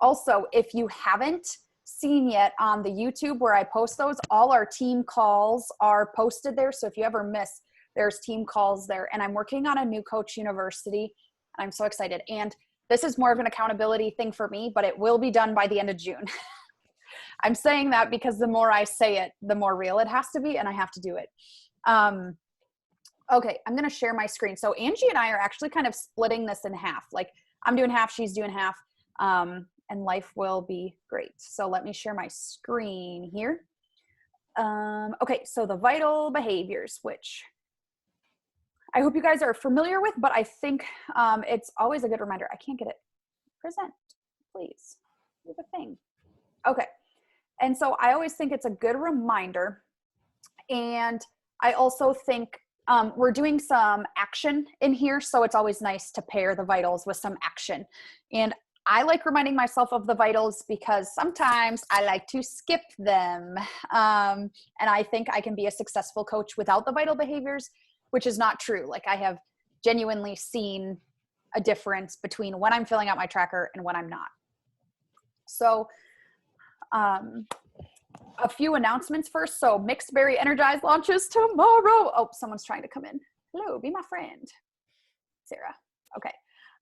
Also, if you haven't seen yet on the YouTube where I post those, all our team calls are posted there. So if you ever miss, there's team calls there. And I'm working on a new coach university. I'm so excited. And this is more of an accountability thing for me, but it will be done by the end of June. I'm saying that because the more I say it, the more real it has to be, and I have to do it. Okay, I'm going to share my screen. So Angie and I are actually kind of splitting this in half. Like I'm doing half, she's doing half, and life will be great. So let me share my screen here. Okay, so the vital behaviors, which I hope you guys are familiar with, but I think it's always a good reminder. I can't get it. Present, please. Do the thing. Okay. And so I always think it's a good reminder. And I also think we're doing some action in here. So it's always nice to pair the vitals with some action. And I like reminding myself of the vitals because sometimes I like to skip them. And I think I can be a successful coach without the vital behaviors, which is not true. Like I have genuinely seen a difference between when I'm filling out my tracker and when I'm not. So a few announcements first. So Mixed Berry Energize launches tomorrow. Oh, someone's trying to come in. Hello, be my friend. Sarah. Okay.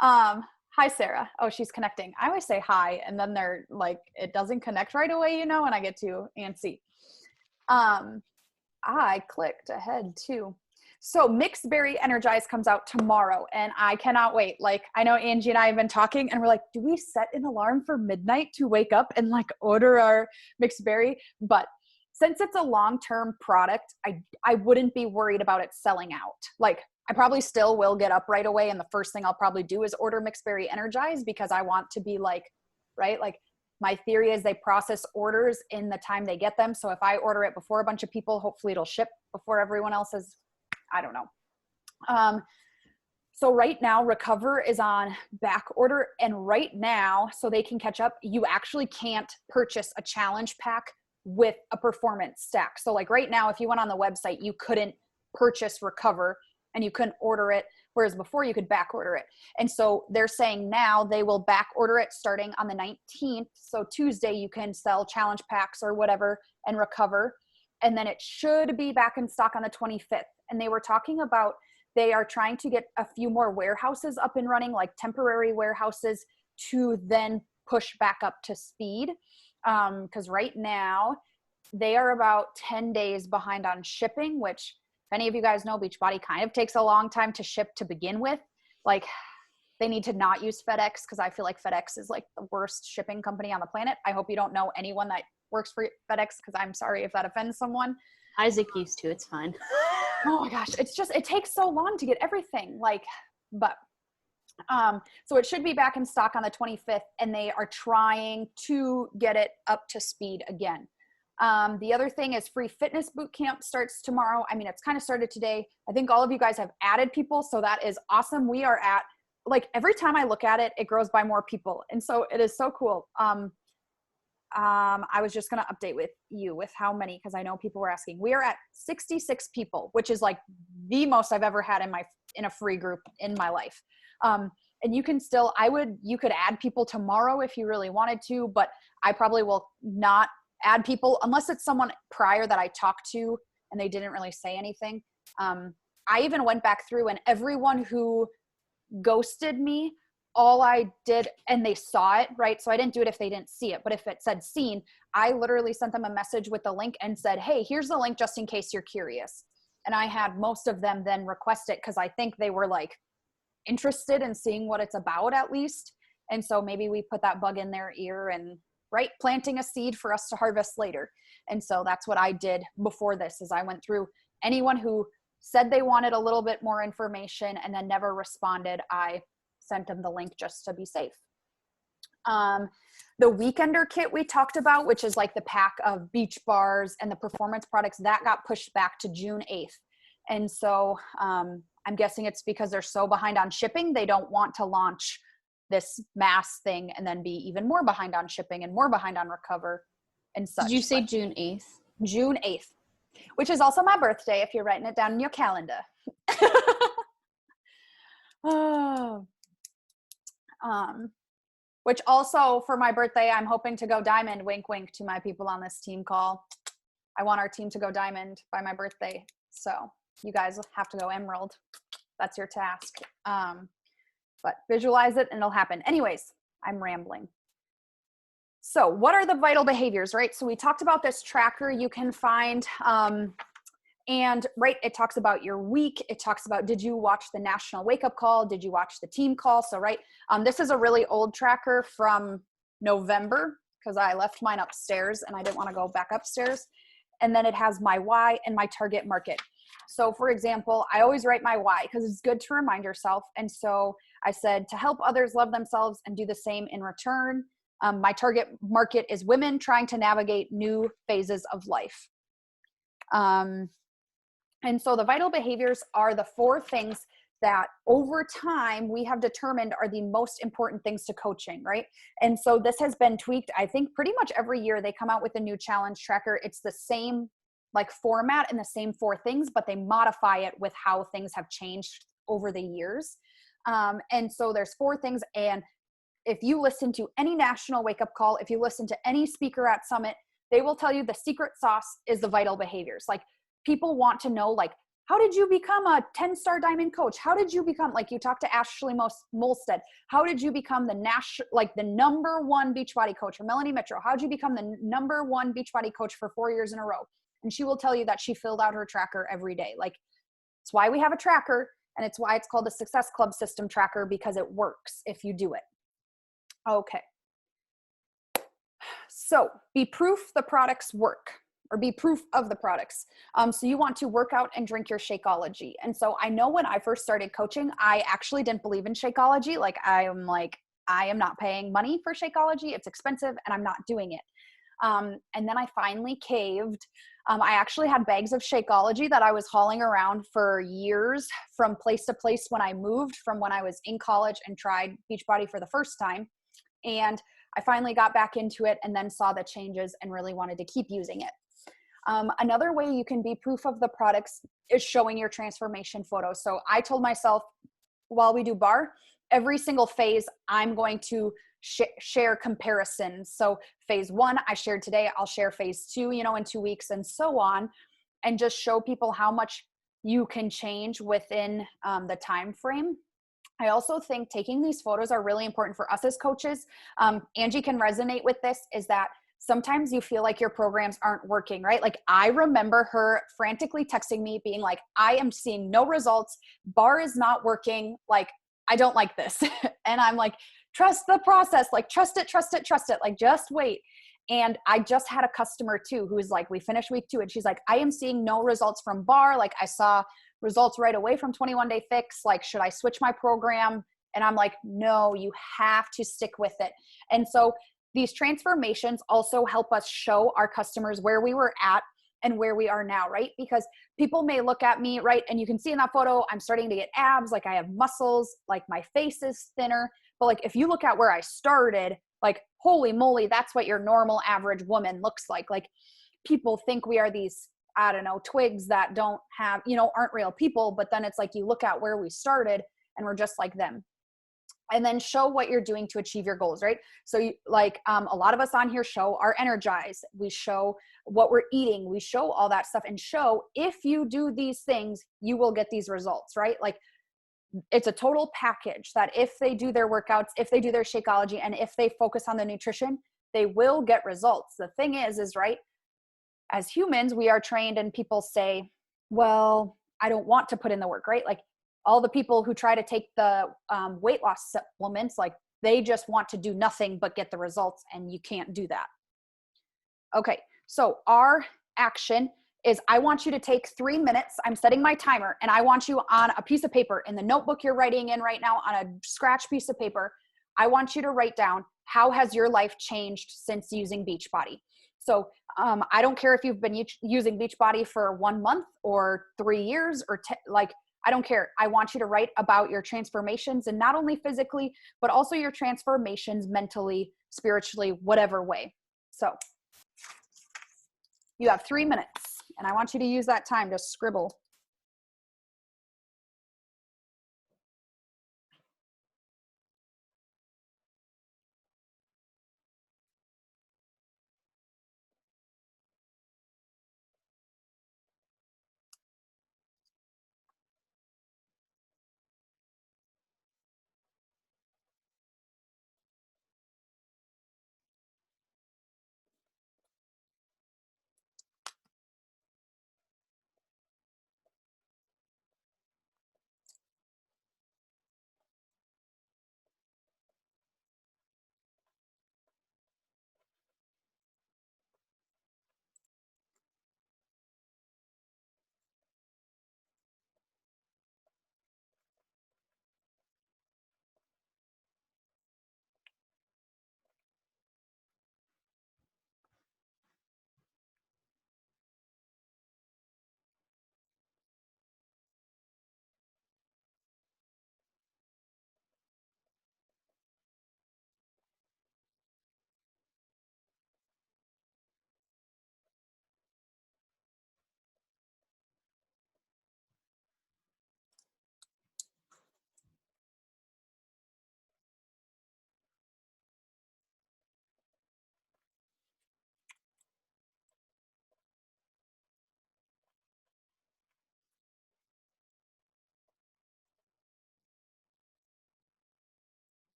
Hi, Sarah. Oh, she's connecting. I always say hi, and then they're like, it doesn't connect right away, you know, and I get too antsy. I clicked ahead too. So Mixed Berry Energize comes out tomorrow, and I cannot wait. Like, I know Angie and I have been talking, and we're like, do we set an alarm for midnight to wake up and like order our Mixed Berry? But since it's a long-term product, I wouldn't be worried about it selling out. Like, I probably still will get up right away, and the first thing I'll probably do is order Mixed Berry Energize because I want to be like, right? Like, my theory is they process orders in the time they get them. So if I order it before a bunch of people, hopefully it'll ship before everyone else is. I don't know. So right now Recover is on back order, and right now, so they can catch up, you actually can't purchase a challenge pack with a performance stack. So like right now, if you went on the website, you couldn't purchase Recover and you couldn't order it. Whereas before you could back order it. And so they're saying now they will back order it starting on the 19th. So Tuesday you can sell challenge packs or whatever and Recover. And then it should be back in stock on the 25th. And they were talking about, they are trying to get a few more warehouses up and running, like temporary warehouses, to then push back up to speed. Because right now they are about 10 days behind on shipping, which if any of you guys know, Beachbody kind of takes a long time to ship to begin with. Like they need to not use FedEx because I feel like FedEx is like the worst shipping company on the planet. I hope you don't know anyone that works for FedEx because I'm sorry if that offends someone. Isaac used to, it's fine. Oh my gosh, it's just, it takes so long to get everything, like, but, so it should be back in stock on the 25th, and they are trying to get it up to speed again. The other thing is free fitness boot camp starts tomorrow. I mean, it's kind of started today. I think all of you guys have added people, so that is awesome. We are at, like, every time I look at it, it grows by more people, and so it is so cool. I was just going to update with you with how many, because I know people were asking. We are at 66 people, which is like the most I've ever had in a free group in my life. And you can still, you could add people tomorrow if you really wanted to, but I probably will not add people unless it's someone prior that I talked to and they didn't really say anything. I even went back through, and everyone who ghosted me, all I did, and they saw it, right? So I didn't do it if they didn't see it, but if it said seen, I literally sent them a message with the link and said, hey, here's the link just in case you're curious. And I had most of them then request it because I think they were like interested in seeing what it's about at least. And so maybe we put that bug in their ear and, right, planting a seed for us to harvest later. And so that's what I did before this, is I went through anyone who said they wanted a little bit more information and then never responded. I sent them the link just to be safe. The Weekender kit we talked about, which is like the pack of beach bars and the performance products, that got pushed back to June 8th. And so I'm guessing it's because they're so behind on shipping, they don't want to launch this mass thing and then be even more behind on shipping and more behind on Recover and such. Did you say June 8th? June 8th, which is also my birthday if you're writing it down in your calendar. Oh. which also for my birthday, I'm hoping to go diamond, wink, wink to my people on this team call. I want our team to go diamond by my birthday. So you guys have to go emerald. That's your task. But visualize it and it'll happen. Anyways, I'm rambling. So what are the vital behaviors, right? So we talked about this tracker you can find, and right, it talks about your week. It talks about, did you watch the national wake up call? Did you watch the team call? So right, this is a really old tracker from November because I left mine upstairs and I didn't want to go back upstairs. And then it has my why and my target market. So for example, I always write my why because it's good to remind yourself. And so I said to help others love themselves and do the same in return. My target market is women trying to navigate new phases of life. And so the vital behaviors are the 4 things that over time we have determined are the most important things to coaching, right? And so this has been tweaked, I think pretty much every year they come out with a new challenge tracker. It's the same like format and the same 4 things, but they modify it with how things have changed over the years. And so there's 4 things. And if you listen to any national wake up call, if you listen to any speaker at Summit, they will tell you the secret sauce is the vital behaviors. Like people want to know, like, how did you become a 10-star diamond coach? How did you become, like you talked to Ashley Molstead, how did you become the number 1 Beachbody coach, or Melanie Mitchell? How did you become the number 1 Beachbody coach for 4 years in a row? And she will tell you that she filled out her tracker every day. Like, it's why we have a tracker, and it's why it's called the Success Club System Tracker, because it works if you do it. Okay. So be proof the products work, or be proof of the products. So you want to work out and drink your Shakeology. And so I know when I first started coaching, I actually didn't believe in Shakeology. I am not paying money for Shakeology. It's expensive and I'm not doing it. And then I finally caved. I actually had bags of Shakeology that I was hauling around for years from place to place when I moved from when I was in college and tried Beachbody for the first time. And I finally got back into it and then saw the changes and really wanted to keep using it. Another way you can be proof of the products is showing your transformation photos. So I told myself while we do bar, every single phase, I'm going to share comparisons. So phase 1, I shared today, I'll share phase 2, in 2 weeks and so on, and just show people how much you can change within the time frame. I also think taking these photos are really important for us as coaches. Angie can resonate with this, is that sometimes you feel like your programs aren't working, right? Like I remember her frantically texting me being like, I am seeing no results. Bar is not working. Like, I don't like this. And I'm like, trust the process. Like, trust it. Like, just wait. And I just had a customer too, who's like, we finished week 2 and she's like, I am seeing no results from bar. Like I saw results right away from 21 Day Fix. Like, should I switch my program? And I'm like, no, you have to stick with it. And so these transformations also help us show our customers where we were at and where we are now, right? Because people may look at me, right? And you can see in that photo, I'm starting to get abs, like I have muscles, like my face is thinner. But like, if you look at where I started, like, holy moly, that's what your normal average woman looks like. Like people think we are these, I don't know, twigs that don't have, aren't real people. But then it's like, you look at where we started and we're just like them. And then show what you're doing to achieve your goals, right? So a lot of us on here show our energize. We show what we're eating. We show all that stuff and show if you do these things, you will get these results, right? Like it's a total package that if they do their workouts, if they do their Shakeology, and if they focus on the nutrition, they will get results. The thing is right, as humans, we are trained and people say, well, I don't want to put in the work, right? Like all the people who try to take the weight loss supplements, like they just want to do nothing but get the results, and you can't do that. Okay, so our action is I want you to take 3 minutes. I'm setting my timer, and I want you on a piece of paper in the notebook you're writing in right now on a scratch piece of paper. I want you to write down, how has your life changed since using Beachbody? So I don't care if you've been using Beachbody for 1 month or 3 years or I don't care. I want you to write about your transformations, and not only physically, but also your transformations mentally, spiritually, whatever way. So you have 3 minutes, and I want you to use that time to scribble.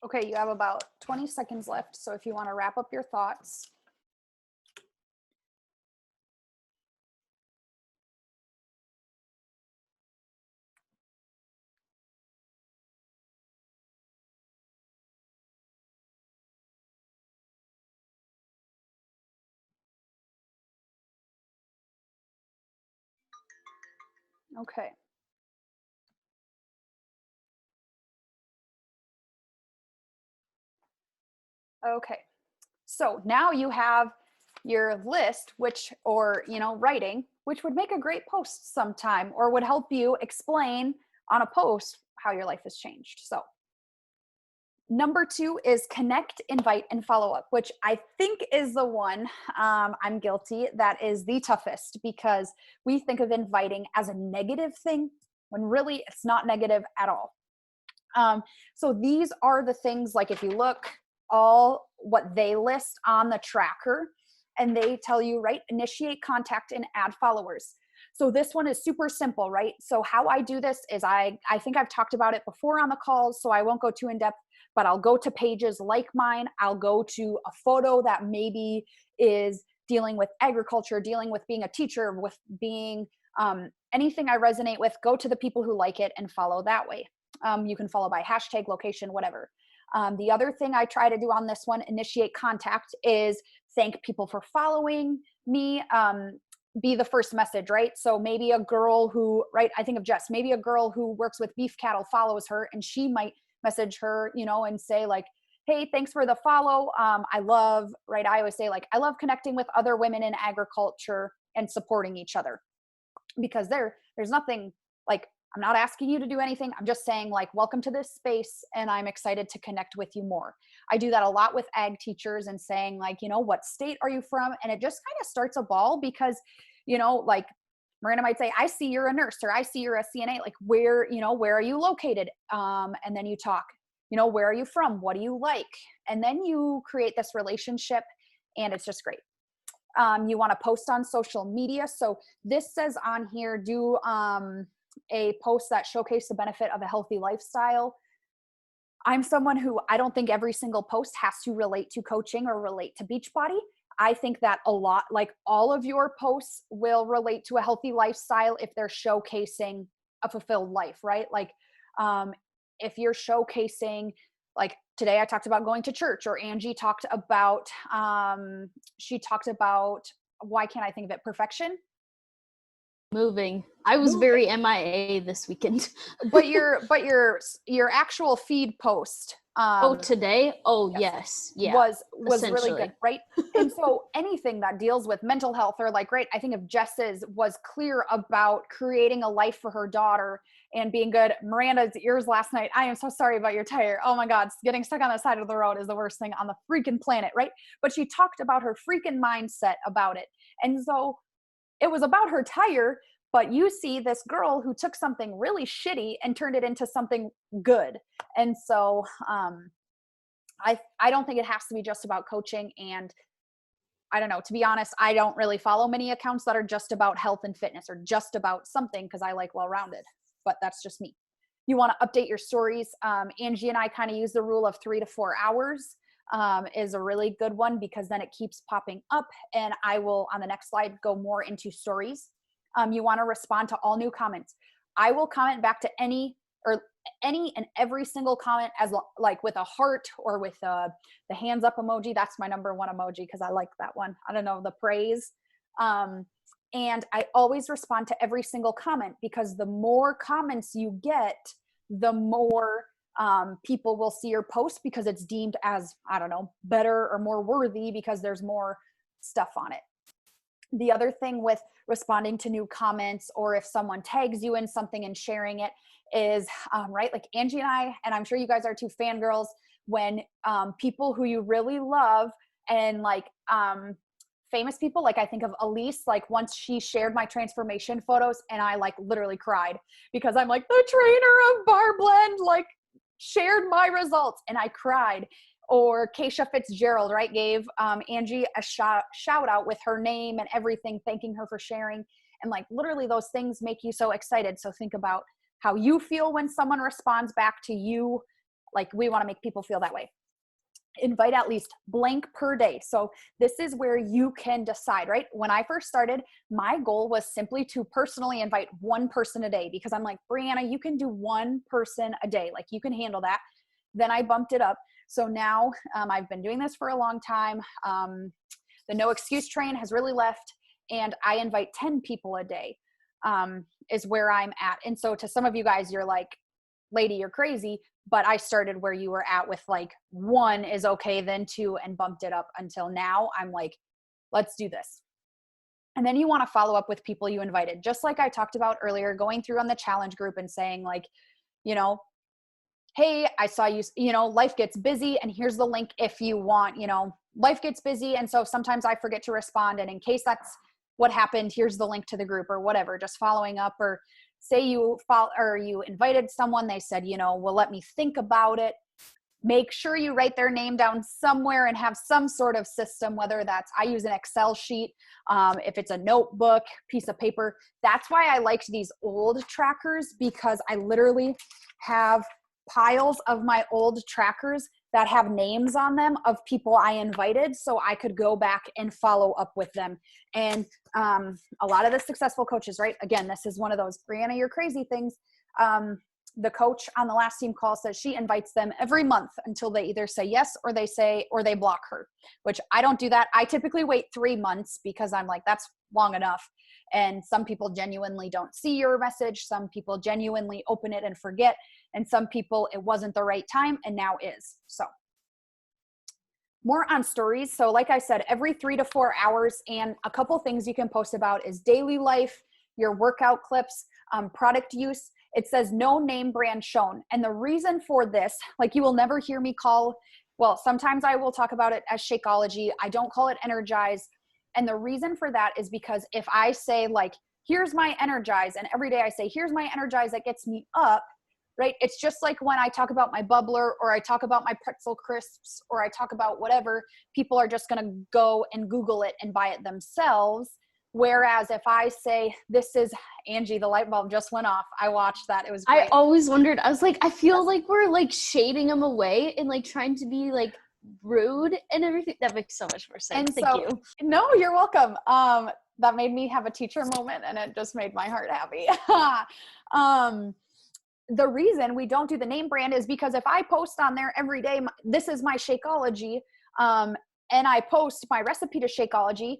Okay, you have about 20 seconds left. So if you want to wrap up your thoughts. Okay. Okay. So now you have your list, which, or, writing, which would make a great post sometime or would help you explain on a post how your life has changed. So number 2 is connect, invite, and follow up, which I think is the one I'm guilty that is the toughest, because we think of inviting as a negative thing when really it's not negative at all. So these are the things, like if you look all what they list on the tracker, and they tell you, right, initiate contact and add followers. So this one is super simple, right? So how I do this is I think I've talked about it before on the calls, so I won't go too in depth, but I'll go to pages like mine. I'll go to a photo that maybe is dealing with agriculture, dealing with being a teacher, with being anything I resonate with, go to the people who like it and follow that way. You can follow by hashtag, location, whatever. The other thing I try to do on this one, initiate contact, is thank people for following me. Be the first message, right? So maybe a girl who, right, I think of Jess, maybe a girl who works with beef cattle follows her, and she might message her, and say like, hey, thanks for the follow. I love, right, I always say like, I love connecting with other women in agriculture and supporting each other, because there's nothing like, I'm not asking you to do anything. I'm just saying like, welcome to this space, and I'm excited to connect with you more. I do that a lot with ag teachers, and saying like, what state are you from? And it just kind of starts a ball, because, like Miranda might say, I see you're a nurse, or I see you're a CNA, like where are you located? And then you talk, where are you from? What do you like? And then you create this relationship, and it's just great. You want to post on social media. So this says on here, do a post that showcase the benefit of a healthy lifestyle. I'm someone who, I don't think every single post has to relate to coaching or relate to Beachbody. I think that a lot, like all of your posts will relate to a healthy lifestyle if they're showcasing a fulfilled life, right? Like if you're showcasing, like today I talked about going to church, or Angie talked about, she talked about, why can't I think of it? Perfection. Moving. I was very MIA this weekend. But your actual feed post. Today? Oh, yes. Yeah. Was really good, right? And so anything that deals with mental health, or like, right, I think if Jess's was clear about creating a life for her daughter and being good. Miranda's ears last night, I am so sorry about your tire. Oh my God, getting stuck on the side of the road is the worst thing on the freaking planet, right? But she talked about her freaking mindset about it. And so it was about her tire, but you see this girl who took something really shitty and turned it into something good. And so I don't think it has to be just about coaching. And I don't know, to be honest, I don't really follow many accounts that are just about health and fitness, or just about something, because I like well-rounded, but that's just me. You want to update your stories. Angie and I kind of use the rule of 3 to 4 hours. Is a really good one, because then it keeps popping up, and I will on the next slide go more into stories. You want to respond to all new comments. I will comment back to any and every single comment, as like with a heart, or with the hands up emoji. That's my number one emoji, because I like that one. I don't know, the praise. And I always respond to every single comment, because the more comments you get, the more people will see your post, because it's deemed as, I don't know, better or more worthy, because there's more stuff on it. The other thing with responding to new comments, or if someone tags you in something and sharing it, is right, like Angie and I'm sure you guys are too, fangirls when people who you really love, and like famous people, like I think of Elise, like once she shared my transformation photos, and I like literally cried, because I'm like, the trainer of Bar Blend like shared my results, and I cried. Or Keisha Fitzgerald, right, gave Angie a shout out with her name and everything, thanking her for sharing. And like literally those things make you so excited. So think about how you feel when someone responds back to you, Like we want to make people feel that way. Invite at least blank per day. So this is where you can decide, right? When I first started, my goal was simply to personally invite one person a day, because I'm like, Brianna, you can do one person a day. Like you can handle that. Then I bumped it up. So now I've been doing this for a long time. The no excuse train has really left, and I invite 10 people a day is where I'm at. And so to some of you guys, you're like, lady, you're crazy. But I started where you were at with like 1 is okay, then 2, and bumped it up until now. I'm like, let's do this. And then you want to follow up with people you invited. Just like I talked about earlier, going through on the challenge group and saying like, you know, hey, I saw you, you know, life gets busy and here's the link if you want, you know, life gets busy. And so sometimes I forget to respond. And in case that's what happened, here's the link to the group or whatever, just following up. Or say you follow, or you invited someone, they said, you know, well, let me think about it. Make sure you write their name down somewhere and have some sort of system, whether that's, I use an Excel sheet. If it's a notebook, piece of paper. That's why I liked these old trackers, because I literally have piles of my old trackers that have names on them of people I invited, so I could go back and follow up with them. And a lot of the successful coaches, right? Again, this is one of those, Brianna, you're crazy things. The coach on the last team call says she invites them every month until they either say yes or they block her, which I don't do that. I typically wait 3 months because I'm like, that's long enough. And some people genuinely don't see your message. Some people genuinely open it and forget. And some people, it wasn't the right time and now is. So more on stories. So like I said, every 3 to 4 hours, and a couple things you can post about is daily life, your workout clips, product use. It says no name brand shown. And the reason for this, like you will never hear me call, well, sometimes I will talk about it as Shakeology. I don't call it Energize. And the reason for that is because if I say like, here's my Energize, and every day I say, here's my Energize that gets me up, right? It's just like when I talk about my bubbler, or I talk about my pretzel crisps, or I talk about whatever, people are just going to go and Google it and buy it themselves. Whereas if I say, this is Angie, the light bulb just went off. I watched that. It was great. I always wondered, I was like, I feel like we're like shading them away and like trying to be like rude and everything. That makes so much more sense. And Thank so, you. No, you're welcome. That made me have a teacher moment, and it just made my heart happy. The reason we don't do the name brand is because if I post on there every day, this is my Shakeology, and I post my recipe to Shakeology,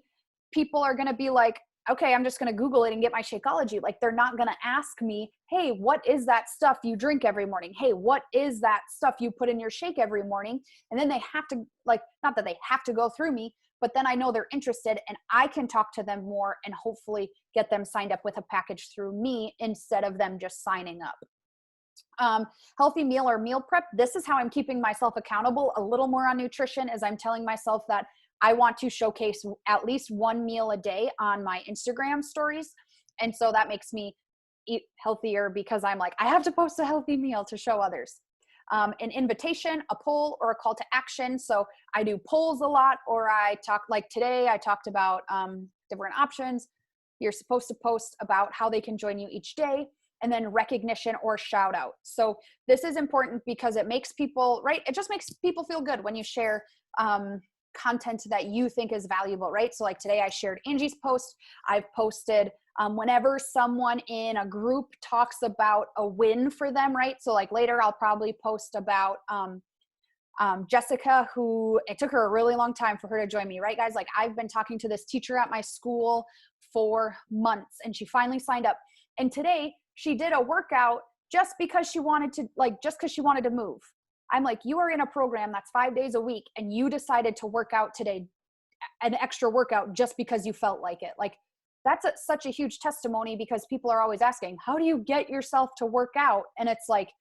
people are going to be like, okay, I'm just going to Google it and get my Shakeology. Like, they're not going to ask me, hey, what is that stuff you drink every morning? Hey, what is that stuff you put in your shake every morning? And then they have to, like, not that they have to go through me, but then I know they're interested and I can talk to them more and hopefully get them signed up with a package through me instead of them just signing up. Healthy meal or meal prep. This is how I'm keeping myself accountable a little more on nutrition, as I'm telling myself that I want to showcase at least 1 meal a day on my Instagram stories. And so that makes me eat healthier because I'm like, I have to post a healthy meal to show others. An invitation, a poll, or a call to action. So I do polls a lot, or I talk, like today, I talked about different options. You're supposed to post about how they can join you each day, and then recognition or shout out. So this is important because it makes people, right? It just makes people feel good when you share content that you think is valuable, right? So like today I shared Angie's post. I've posted whenever someone in a group talks about a win for them, right? So like later I'll probably post about Jessica, who it took her a really long time for her to join me, right guys? Like I've been talking to this teacher at my school for months and she finally signed up. And today she did a workout just because she wanted to move. I'm like, you are in a program that's 5 days a week and you decided to work out today, an extra workout just because you felt like it. Like that's such a huge testimony, because people are always asking, how do you get yourself to work out? And it's like,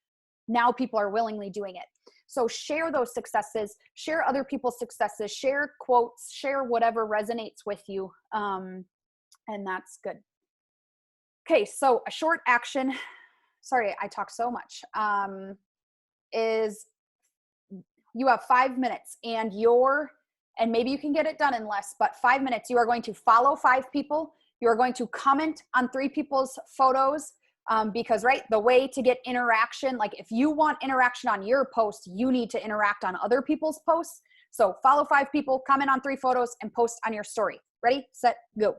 now people are willingly doing it. So share those successes, share other people's successes, share quotes, share whatever resonates with you. And that's good. Okay. So a short action, sorry, I talk so much, is you have 5 minutes and maybe you can get it done in less, but 5 minutes, you are going to follow 5 people. You are going to comment on 3 people's photos Because right, the way to get interaction, like if you want interaction on your post, you need to interact on other people's posts. So follow 5 people, comment on 3 photos, and post on your story. Ready, set, go.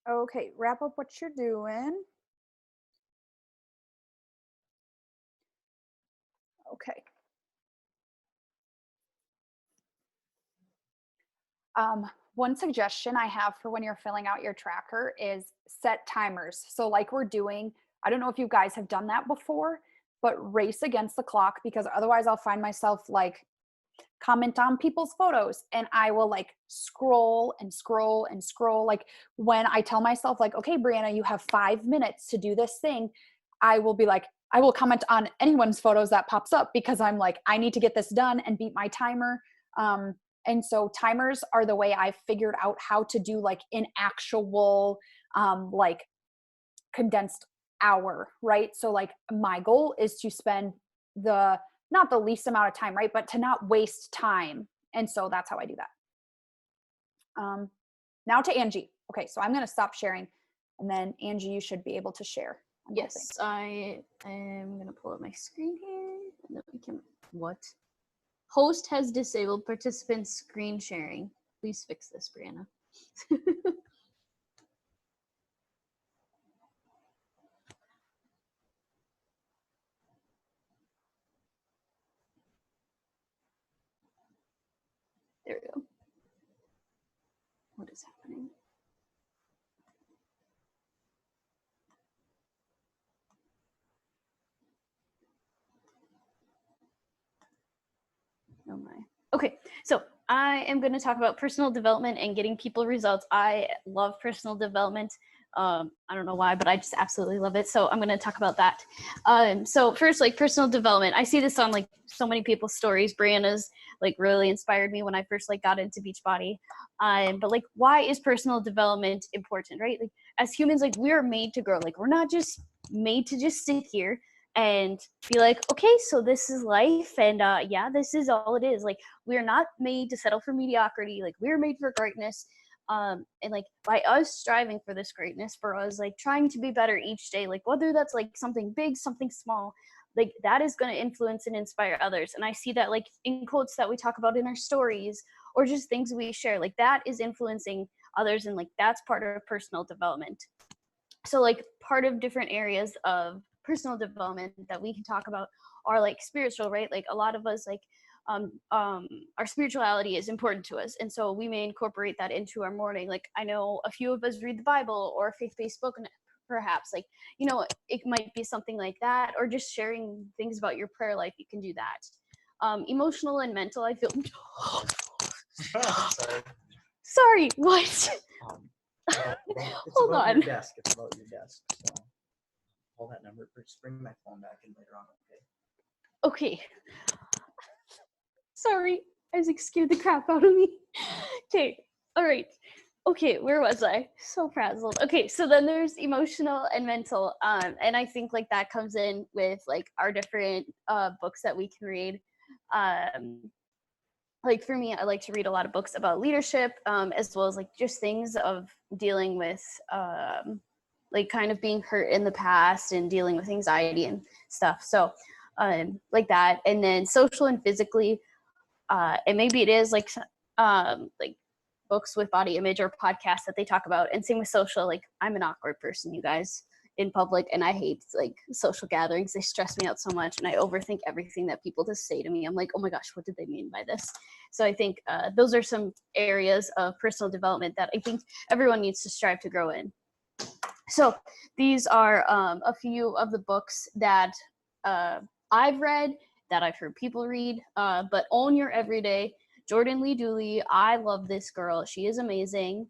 Okay, wrap up what you're doing. Okay. One suggestion I have for when you're filling out your tracker is set timers. So like we're doing, I don't know if you guys have done that before, but race against the clock, because otherwise I'll find myself like comment on people's photos and I will like scroll and scroll and scroll. Like when I tell myself like, okay, Brianna, you have 5 minutes to do this thing, I will be like, I will comment on anyone's photos that pops up because I'm like, I need to get this done and beat my timer. And so timers are the way I've figured out how to do like an actual like condensed hour, right? So like my goal is to spend the not the least amount of time, right? But to not waste time. And so that's how I do that. Now to Angie. Okay, so I'm going to stop sharing. And then Angie, you should be able to share. Yes, I am going to pull up my screen here. And then we can, what? Host has disabled participant screen sharing. Please fix this, Brianna. There we go. What is happening? Oh my. Okay, so I am going to talk about personal development and getting people results. I love personal development. I don't know why, but I just absolutely love it. So I'm going to talk about that. So first, like personal development, I see this on like so many people's stories. Brianna's like really inspired me when I first like got into Beachbody. But like, why is personal development important, right? Like as humans, like we are made to grow. Like we're not just made to just sit here and be like, okay, so this is life, and yeah, this is all it is. Like we're not made to settle for mediocrity. Like we're made for greatness. And like by us striving for this greatness, for us like trying to be better each day, like whether that's like something big, something small, like that is going to influence and inspire others. And I see that like in quotes that we talk about in our stories or just things we share, like that is influencing others, and like that's part of personal development. So like part of different areas of personal development that we can talk about are like spiritual, right? Like a lot of us like our spirituality is important to us, and so we may incorporate that into our morning. Like I know a few of us read the Bible or faith-based book, and perhaps like, you know, it might be something like that, or just sharing things about your prayer life. You can do that. Emotional and mental, I feel sorry, what? Hold on. Your desk. It's about your desk. So call that number. Just bring my phone back in later on. Okay. Sorry, Isaac scared the crap out of me. Okay, all right. Okay, where was I? So frazzled. Okay, so then there's emotional and mental, and I think like that comes in with like our different books that we can read. Like for me, I like to read a lot of books about leadership, as well as like just things of dealing with like kind of being hurt in the past and dealing with anxiety and stuff. So like that, and then social and physically, and maybe it is like books with body image or podcasts that they talk about. And same with social. Like I'm an awkward person, you guys, in public, and I hate like social gatherings. They stress me out so much, and I overthink everything that people just say to me. I'm like, oh my gosh, what did they mean by this? So I think those are some areas of personal development that I think everyone needs to strive to grow in. So these are a few of the books that I've read, that I've heard people read, but Own Your Everyday, Jordan Lee Dooley. I love this girl. She is amazing.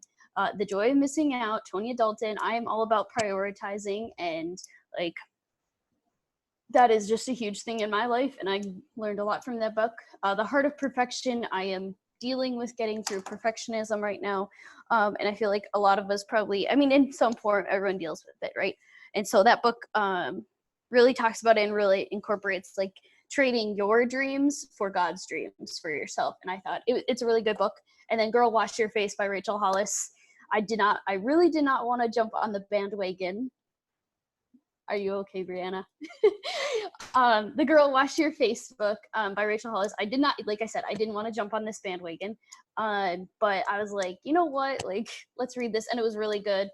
The Joy of Missing Out, Tonya Dalton. I am all about prioritizing, and like that is just a huge thing in my life, and I learned a lot from that book. The Heart of Perfection. I am dealing with getting through perfectionism right now, and I feel like a lot of us probably, I mean, in some form, everyone deals with it, right? And so that book really talks about it and really incorporates like trading your dreams for God's dreams for yourself. And I thought it's a really good book. And then Girl Wash Your Face by Rachel Hollis. I really did not want to jump on the bandwagon. Are you okay, Brianna? The Girl Wash Your Face book by Rachel Hollis. I did not, like I said, I didn't want to jump on this bandwagon. But I was like, you know what? Like, let's read this. And it was really good.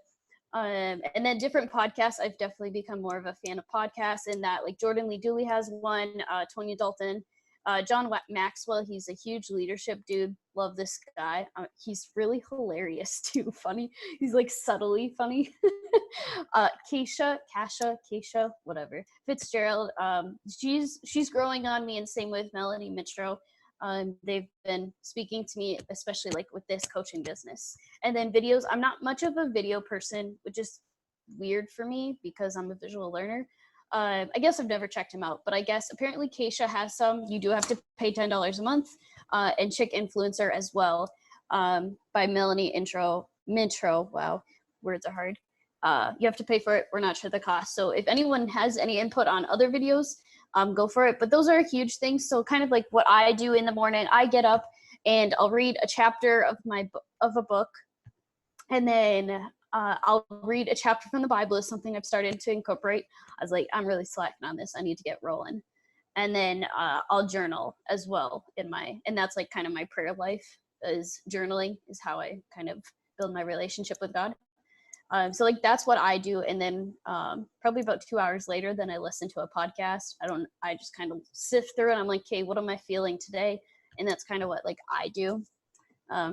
And then different podcasts. I've definitely become more of a fan of podcasts, in that like Jordan Lee Dooley has one, Tonya Dalton John Maxwell, he's a huge leadership dude. Love this guy. He's really hilarious too. Funny. He's like subtly funny. Keisha, whatever. Fitzgerald. She's growing on me, and same with Melanie Mitro. They've been speaking to me, especially like with this coaching business. And then videos. I'm not much of a video person, which is weird for me because I'm a visual learner. I guess I've never checked him out, but I guess apparently Keisha has some. You do have to pay $10 a month, and Chick Influencer as well, by Melanie Mitro. Wow, words are hard. You have to pay for it. We're not sure the cost. So if anyone has any input on other videos, go for it. But those are huge things. So kind of like what I do in the morning, I get up and I'll read a chapter of a book, and then I'll read a chapter from the Bible. Is something I've started to incorporate. I was like, I'm really slacking on this. I need to get rolling. And then I'll journal as well and that's like kind of my prayer life, is journaling is how I kind of build my relationship with God. So like that's what I do. And then probably about 2 hours later, then I listen to a podcast. I just kind of sift through it. I'm like, okay, what am I feeling today? And that's kind of what like I do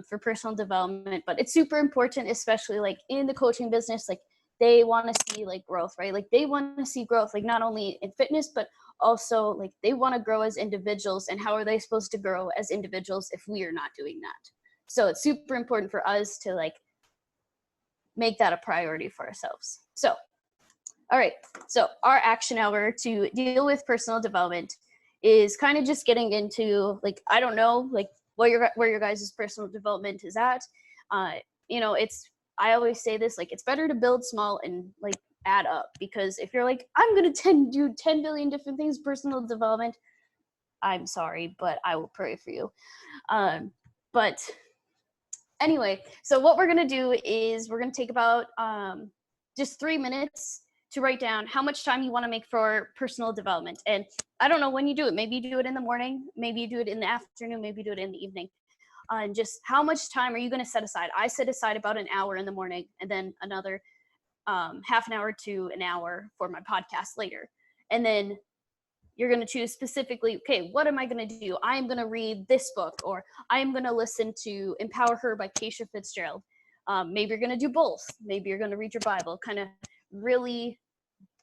for personal development. But it's super important, especially like in the coaching business, like they want to see like growth, right? Like they want to see growth, like not only in fitness, but also like they want to grow as individuals. And how are they supposed to grow as individuals if we are not doing that? So it's super important for us to like make that a priority for ourselves. So, all right. So our action hour to deal with personal development is kind of just getting into like, I don't know, like where your guys' personal development is at. I always say this, like, it's better to build small and like add up, because if you're like, I'm going to do 10 billion different things, personal development, I'm sorry, but I will pray for you. But anyway, so what we're going to do is we're going to take about just 3 minutes to write down how much time you want to make for personal development. And I don't know when you do it. Maybe you do it in the morning, maybe you do it in the afternoon, maybe you do it in the evening. And just how much time are you going to set aside? I set aside about an hour in the morning, and then another half an hour to an hour for my podcast later. And then you're going to choose specifically, okay, what am I going to do? I am going to read this book, or I am going to listen to Empower Her by Keisha Fitzgerald. Maybe you're going to do both. Maybe you're going to read your Bible, kind of really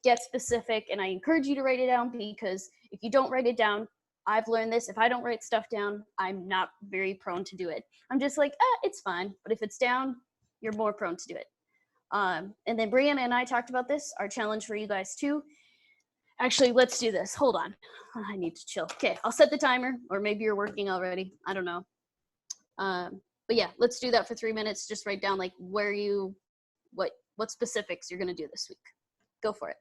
get specific. And I encourage you to write it down, because if you don't write it down, I've learned this. If I don't write stuff down, I'm not very prone to do it. I'm just like, it's fine. But if it's down, you're more prone to do it. And then Brianna and I talked about this, our challenge for you guys too. Actually, let's do this. Hold on. I need to chill. Okay, I'll set the timer, or maybe you're working already. I don't know. But yeah, let's do that for 3 minutes. Just write down like what specifics you're going to do this week. Go for it.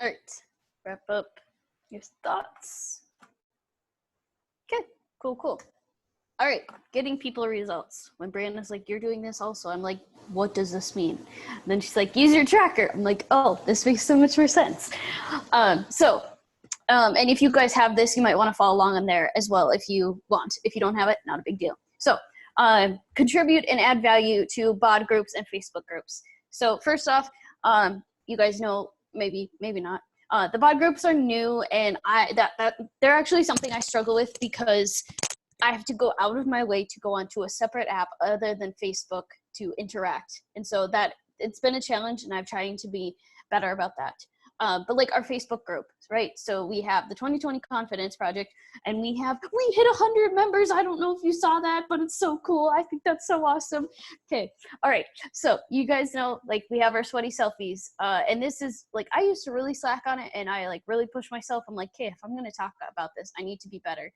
right, wrap up your thoughts. Okay, cool. All right, getting people results. When Brianna's like, you're doing this also, I'm like, what does this mean? And then she's like, use your tracker. I'm like, oh, this makes so much more sense. And if you guys have this, you might want to follow along on there as well if you want. If you don't have it, not a big deal. So contribute and add value to BOD groups and Facebook groups. So first off, you guys know, maybe not, the BOD groups are new, and they're actually something I struggle with because I have to go out of my way to go onto a separate app other than Facebook to interact. And so that it's been a challenge, and I'm trying to be better about that. But like our Facebook group, right? So we have the 2020 Confidence Project, and we hit 100 members. I don't know if you saw that, but it's so cool. I think that's so awesome. Okay. All right. So you guys know, like, we have our sweaty selfies. And this is like, I used to really slack on it, and I like really push myself. I'm like, okay, if I'm going to talk about this, I need to be better.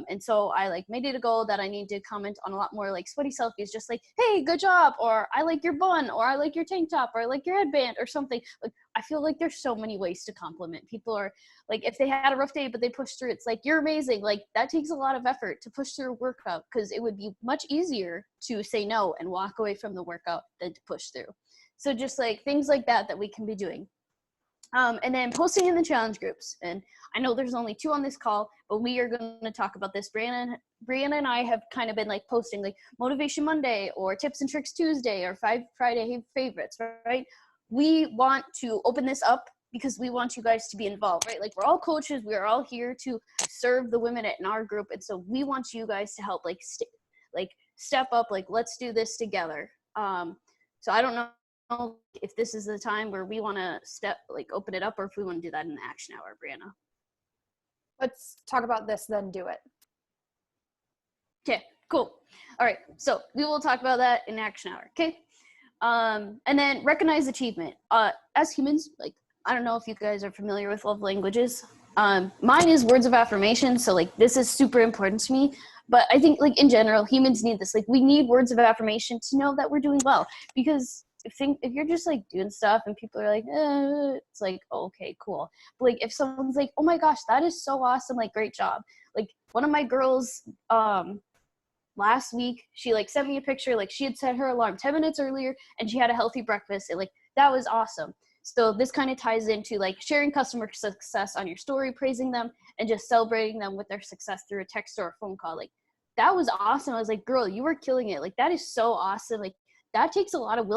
And so I like made it a goal that I need to comment on a lot more like sweaty selfies, just like, hey, good job, or I like your bun, or I like your tank top, or I like your headband, or something. Like, I feel like there's so many ways to compliment. People are like, if they had a rough day but they pushed through, it's like, you're amazing. Like, that takes a lot of effort to push through a workout, because it would be much easier to say no and walk away from the workout than to push through. So just like things like that we can be doing. And then posting in the challenge groups. And I know there's only 2 on this call, but we are going to talk about this. Brianna and I have kind of been like posting like Motivation Monday or Tips and Tricks Tuesday or Friday favorites, right? We want to open this up because we want you guys to be involved, right? Like, we're all coaches. We are all here to serve the women in our group. And so we want you guys to help step up, like, let's do this together. So I don't know if this is the time where we want to open it up, or if we want to do that in the action hour, Brianna. Let's talk about this, then do it. Okay, cool. All right, so we will talk about that in action hour, okay? And then recognize achievement. As humans, like, I don't know if you guys are familiar with love languages. Mine is words of affirmation, so like this is super important to me. But I think like in general, humans need this. Like, we need words of affirmation to know that we're doing well, because if you're just like doing stuff and people are like, it's like, oh, okay, cool. But like, if someone's like, oh my gosh, that is so awesome, like, great job. Like, one of my girls last week, she like sent me a picture, like she had set her alarm 10 minutes earlier and she had a healthy breakfast, and like, that was awesome. So this kind of ties into like sharing customer success on your story, praising them, and just celebrating them with their success through a text or a phone call. Like, that was awesome. I was like, girl, you were killing it. Like, that is so awesome. Like, that takes a lot of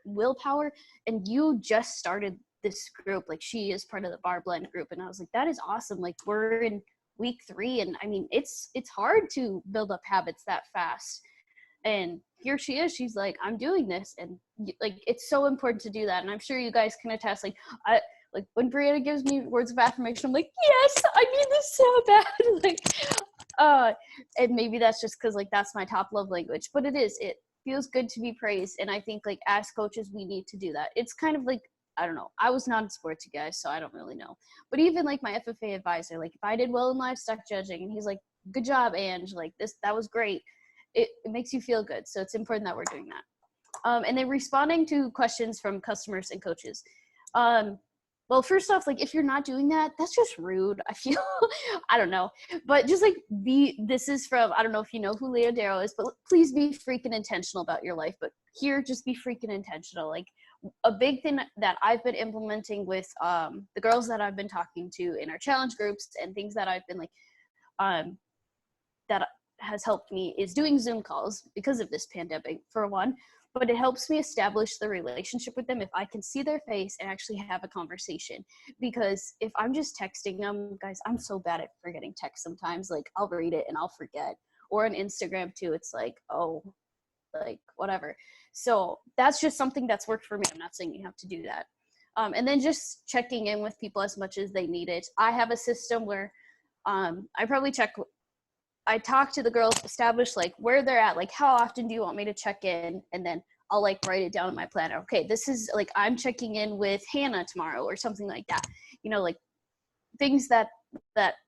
willpower, and you just started this group. Like, she is part of the Bar Blend group, and I was like, that is awesome. Like, we're in week 3, and I mean, it's hard to build up habits that fast. And here she is, she's like, I'm doing this. And like, it's so important to do that. And I'm sure you guys can attest, like, when Brianna gives me words of affirmation, I'm like, yes, I need this so bad. Like, and maybe that's just because like that's my top love language, but it feels good to be praised. And I think like as coaches, we need to do that. It's kind of like, I don't know, I was not in sports, you guys, so I don't really know. But even like my FFA advisor, like if I did well in livestock judging and he's like, good job, Ange, like that was great. It makes you feel good. So it's important that we're doing that. And then responding to questions from customers and coaches. Well, first off, like if you're not doing that, that's just rude. I feel, I don't know, but just like this is from, I don't know if you know who Leo Darrow is, but please be freaking intentional about your life. But here, just be freaking intentional. Like a big thing that I've been implementing with the girls that I've been talking to in our challenge groups and things that I've been like, that has helped me is doing Zoom calls because of this pandemic, for one. But it helps me establish the relationship with them if I can see their face and actually have a conversation. Because if I'm just texting them, guys, I'm so bad at forgetting text sometimes. Like, I'll read it and I'll forget. Or on Instagram too, it's like, oh, like whatever. So that's just something that's worked for me. I'm not saying you have to do that. And then just checking in with people as much as they need it. I have a system where I talk to the girls, establish like where they're at, like how often do you want me to check in? And then I'll like write it down in my planner. Okay, this is like, I'm checking in with Hannah tomorrow or something like that. You know, like things that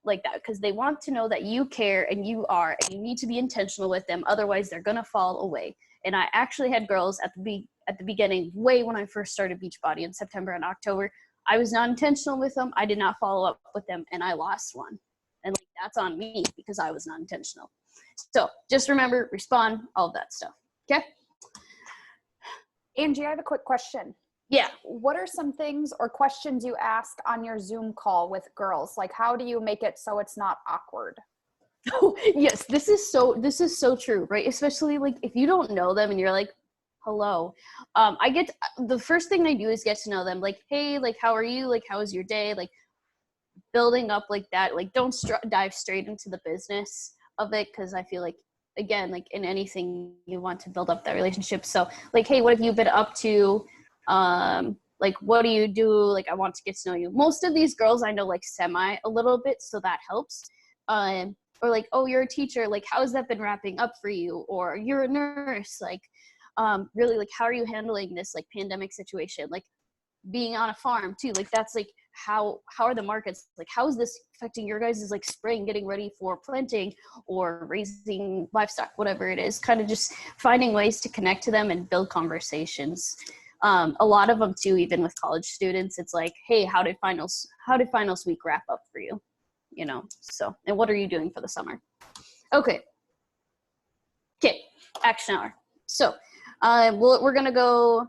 like that, because they want to know that you care and you need to be intentional with them. Otherwise they're going to fall away. And I actually had girls at the beginning, way when I first started Beachbody in September and October, I was not intentional with them. I did not follow up with them, and I lost one. And like, that's on me because I was not intentional. So just remember, respond, all of that stuff. Okay? Angie, I have a quick question. Yeah. What are some things or questions you ask on your Zoom call with girls? Like, how do you make it so it's not awkward? Oh, yes, this is so true, right? Especially like if you don't know them and you're like, hello. The first thing I do is get to know them. Like, hey, like, how are you? Like, how was your day? Like, building up like that. Like, don't dive straight into the business of it, because I feel like, again, like in anything, you want to build up that relationship. So like, hey, what have you been up to? Like, what do you do? Like, I want to get to know you. Most of these girls I know like semi a little bit, so that helps. Or like, oh, you're a teacher. Like, how has that been wrapping up for you? Or you're a nurse. Like, really, like, how are you handling this like pandemic situation? Like, being on a farm too. Like, that's like, how are the markets? Like, how is this affecting your guys' like spring, getting ready for planting or raising livestock, whatever it is? Kind of just finding ways to connect to them and build conversations. A lot of them too, even with college students, it's like, hey, how did finals week wrap up for you? You know, so, and what are you doing for the summer? Okay, action hour. So we're gonna go.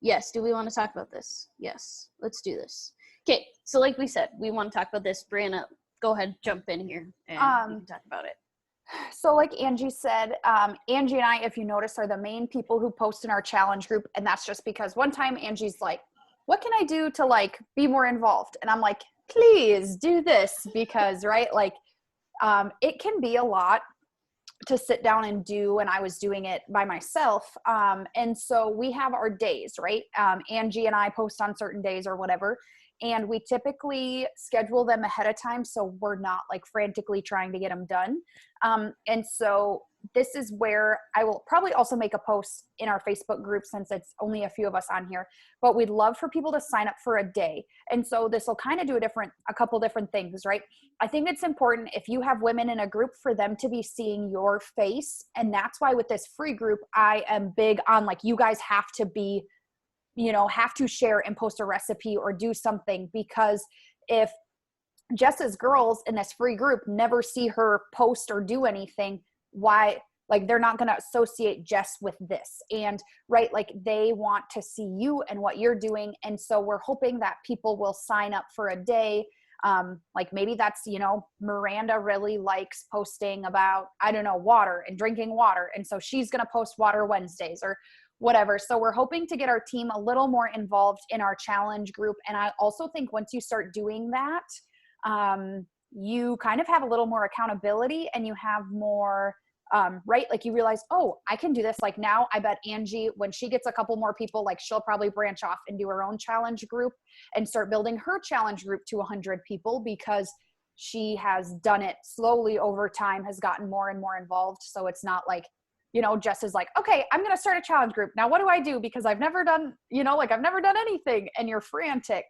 Yes, do we want to talk about this? Yes, let's do this. Okay, so like we said, we want to talk about this. Brianna, go ahead, jump in here, and we can talk about it. So like Angie said, Angie and I, if you notice, are the main people who post in our challenge group. And that's just because one time Angie's like, what can I do to like be more involved? And I'm like, please do this, because right, like it can be a lot to sit down and do, and I was doing it by myself. And so we have our days, right? Angie and I post on certain days or whatever, and we typically schedule them ahead of time so we're not like frantically trying to get them done. And so this is where I will probably also make a post in our Facebook group, since it's only a few of us on here, but we'd love for people to sign up for a day. And so this will kind of do a couple different things, right? I think it's important, if you have women in a group, for them to be seeing your face. And that's why with this free group, I am big on like, you guys have to be, have to share and post a recipe or do something, because if Jess's girls in this free group never see her post or do anything, why, like, they're not going to associate Jess with this. And right, like, they want to see you and what you're doing. And so we're hoping that people will sign up for a day. Like maybe that's, Miranda really likes posting about, I don't know, water and drinking water. And so she's going to post Water Wednesdays or whatever. So we're hoping to get our team a little more involved in our challenge group. And I also think once you start doing that, you kind of have a little more accountability, and you have more, right? Like you realize, oh, I can do this. Like now I bet Angie, when she gets a couple more people, like she'll probably branch off and do her own challenge group and start building her challenge group to 100 people, because she has done it slowly over time, has gotten more and more involved. So it's not like, Jess is like, okay, I'm going to start a challenge group. Now, what do I do? Because I've never done, I've never done anything, and you're frantic.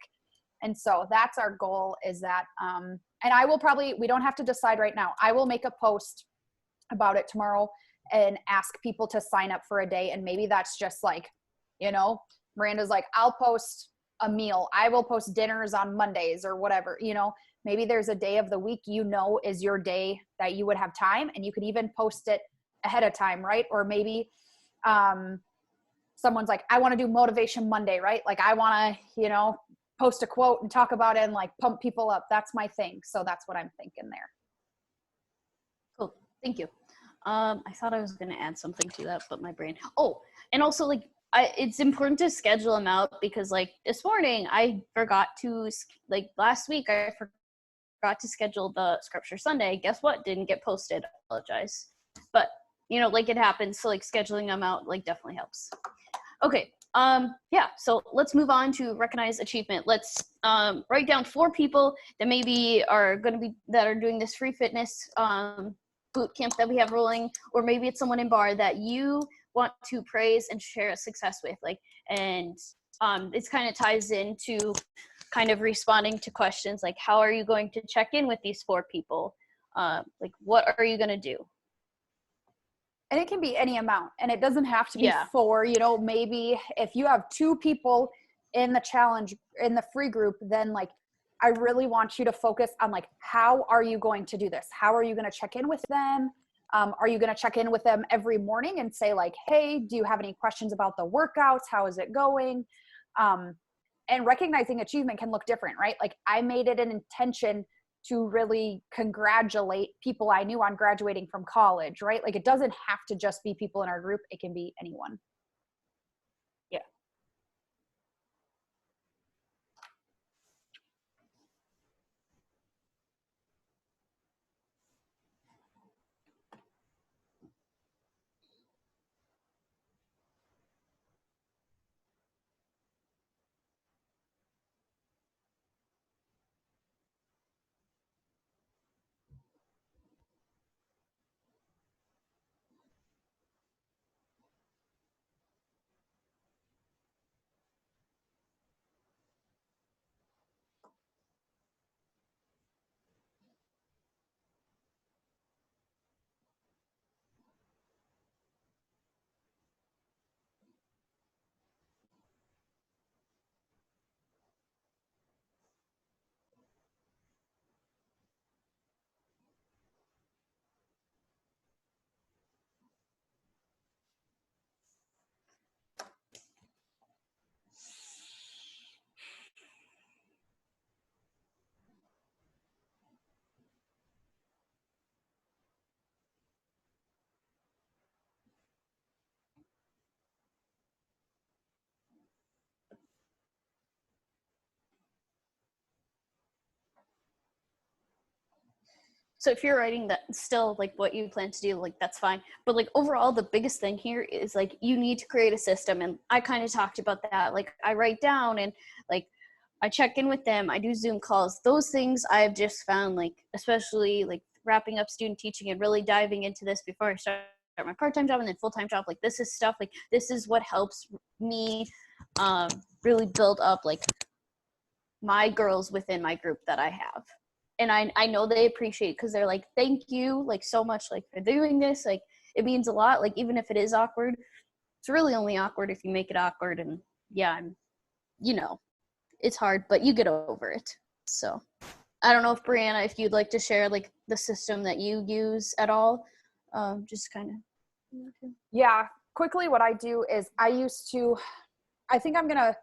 And so that's our goal, is that, and I will we don't have to decide right now. I will make a post about it tomorrow and ask people to sign up for a day. And maybe that's just like, Miranda's like, I'll post a meal. I will post dinners on Mondays or whatever, maybe there's a day of the week, is your day that you would have time, and you could even post it ahead of time. Right. Or maybe, someone's like, I want to do Motivation Monday, right? Like I want to, post a quote and talk about it and like pump people up. That's my thing. So that's what I'm thinking there. Cool. Thank you. I thought I was going to add something to that, but my brain. Oh, and also like, it's important to schedule them out, because like this morning I forgot to, like last week I forgot to schedule the Scripture Sunday. Guess what? Didn't get posted. I apologize. But like it happens. So like scheduling them out like definitely helps. Okay. Yeah, so let's move on to recognize achievement. Let's write down 4 people that maybe are that are doing this free fitness boot camp that we have rolling, or maybe it's someone in bar that you want to praise and share a success with. Like, and it's kind of ties into kind of responding to questions like, how are you going to check in with these 4 people? Like, what are you going to do? And it can be any amount, and it doesn't have to be 4, maybe if you have 2 people in the challenge, in the free group, then like, I really want you to focus on like, how are you going to do this? How are you going to check in with them? Are you going to check in with them every morning and say like, hey, do you have any questions about the workouts? How is it going? And recognizing achievement can look different, right? Like I made it an intention to really congratulate people I knew on graduating from college, right? Like it doesn't have to just be people in our group. It can be anyone. Yeah. So if you're writing that still like what you plan to do, like that's fine. But like overall, the biggest thing here is like you need to create a system. And I kind of talked about that. Like I write down and like I check in with them. I do Zoom calls. Those things I've just found like, especially like wrapping up student teaching and really diving into this before I start my part-time job and then full-time job. Like this is stuff like this is what helps me really build up like my girls within my group that I have. And I know they appreciate because they're like, thank you like so much like for doing this. Like it means a lot. Like even if it is awkward, it's really only awkward if you make it awkward. And yeah, you know, it's hard, but you get over it. So I don't know if Brianna, if you'd like to share like the system that you use at all, just kind of. Yeah, quickly what I do is I think I'm going to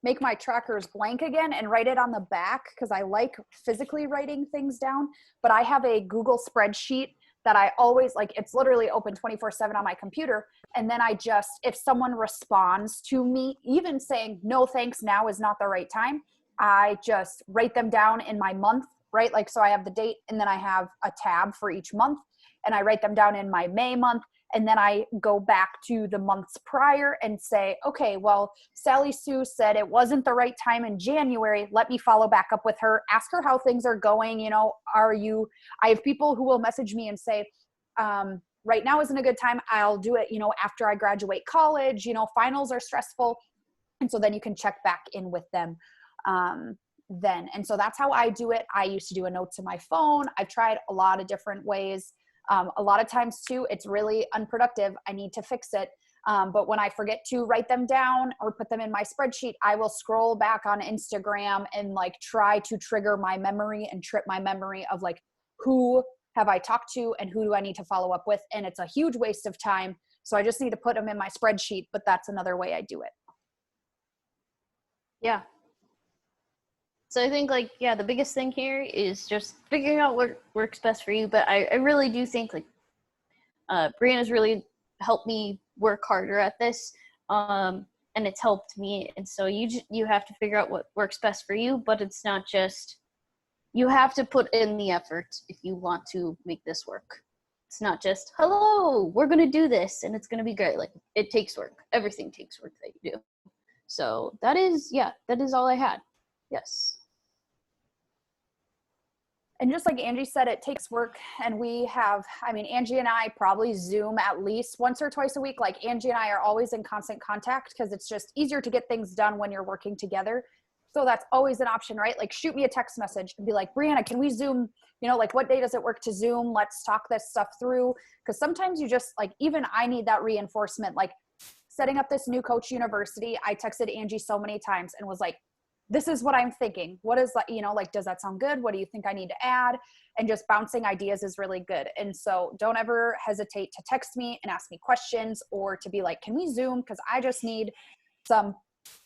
make my trackers blank again and write it on the back because I like physically writing things down. But I have a Google spreadsheet that I always like, it's literally open 24/7 on my computer. And then I just, if someone responds to me, even saying no thanks, now is not the right time, I just write them down in my month, right? Like, so I have the date and then I have a tab for each month and I write them down in my May month. And then I go back to the months prior and say, okay, well, Sally Sue said it wasn't the right time in January. Let me follow back up with her, ask her how things are going. You know, I have people who will message me and say, right now isn't a good time. I'll do it, you know, after I graduate college, you know, finals are stressful. And so then you can check back in with them then. And so that's how I do it. I used to do a note to my phone. I've tried a lot of different ways. A lot of times too, it's really unproductive. I need to fix it. But when I forget to write them down or put them in my spreadsheet, I will scroll back on Instagram and like try to trigger my memory and trip my memory of like, who have I talked to and who do I need to follow up with? And it's a huge waste of time. So I just need to put them in my spreadsheet, but that's another way I do it. Yeah. So I think like, yeah, the biggest thing here is just figuring out what works best for you. But I really do think like Brianna's really helped me work harder at this. And it's helped me. And so you have to figure out what works best for you, but it's not just, you have to put in the effort if you want to make this work. It's not just, hello, we're going to do this and it's going to be great. Like it takes work. Everything takes work that you do. So that is all I had. Yes. And just like Angie said, it takes work. And we have, I mean, Angie and I probably Zoom at least once or twice a week. Like Angie and I are always in constant contact because it's just easier to get things done when you're working together. So that's always an option, right? Like shoot me a text message and be like, Brianna, can we Zoom? You know, like what day does it work to Zoom? Let's talk this stuff through. Because sometimes you just like, even I need that reinforcement. Like setting up this new coach university, I texted Angie so many times and was like, this is what I'm thinking. What is that, like, does that sound good? What do you think I need to add? And just bouncing ideas is really good. And so don't ever hesitate to text me and ask me questions, or to be like, can we Zoom? Because I just need some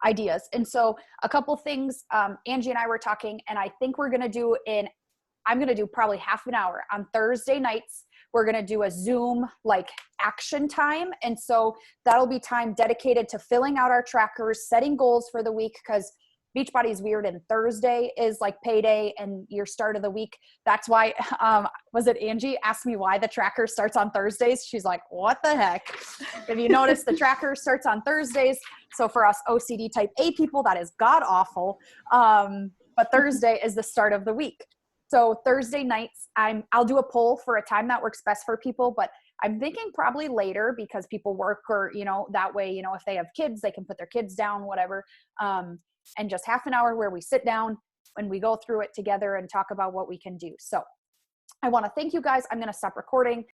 ideas. And so a couple things, Angie and I were talking, and I think I'm going to do probably half an hour on Thursday nights. We're going to do a Zoom like action time. And so that'll be time dedicated to filling out our trackers, setting goals for the week, because Beachbody is weird and Thursday is like payday and your start of the week. That's why, was it Angie asked me why the tracker starts on Thursdays? She's like, what the heck? If you notice, the tracker starts on Thursdays. So for us OCD type A people, that is god awful. But Thursday is the start of the week. So Thursday nights, I'll do a poll for a time that works best for people, but I'm thinking probably later, because people work, or, that way, if they have kids, they can put their kids down, whatever. And just half an hour where we sit down and we go through it together and talk about what we can do. So I want to thank you guys. I'm going to stop recording.